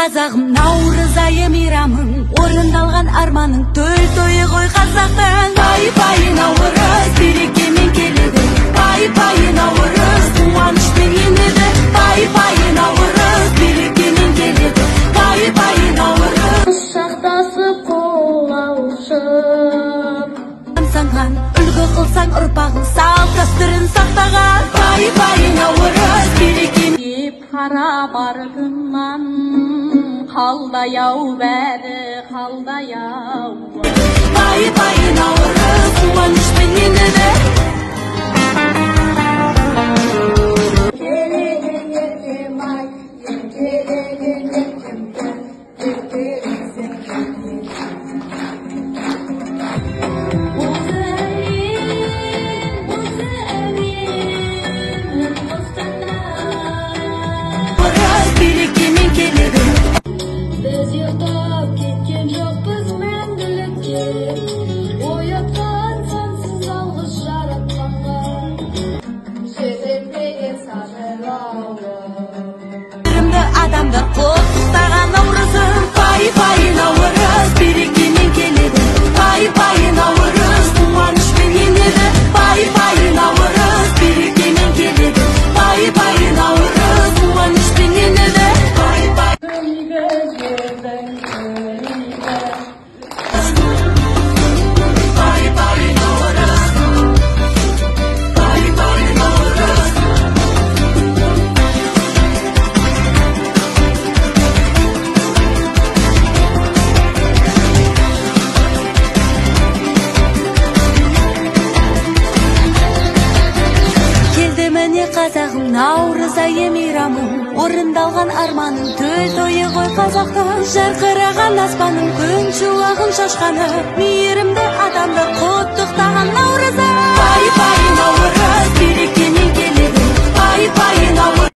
қазағым, наурыз айы мейрамың, орындалған арманың, төл тойы ғой қазақтың. Пай-пай наурыз, берекемен келеді, пай-пай наурыз, қуанышпен енеді. Пай-пай наурыз, берекемен келеді, пай-пай наурыз. Құшақтасып қол алысып, Саңған үлгі қылсаң ұрпағың, салт дәстүрін сақтаған. Пай-пай наурыз, берекемен қарап артыңнан, қалдай-ау бәрі, қалдай-ау. Пай-пай наурыз, қуанышпен енеді. Келеген ертем ай, келеген ертемді, ертерексің келген. Осы әмин, Берекемен келеді. біз ертіп кеткен жоқпыз мәңгілікке, оятқан сансыз алғыс жаратқанға, сезілмеген сағынауы. Бірімді адамдар құттықтаған наурызым. Пай-пай наурыз, берекемен келеді. Пай-пай наурыз, қуанышпен енеді. Пай-пай наурыз, берекемен келеді. Пай-пай наурыз, қуанышпен енеді. Пай-пай Күнгізердің күнігі, Пай-пай наурыз, пай-пай наурыз. Келді міне қазағым, наурыз айы мейрамың, орындалған арманың, төл тойы ғой қазақтың. Жарқыраған аспаның, күн шуағын шашқаны, мейірімді адамдар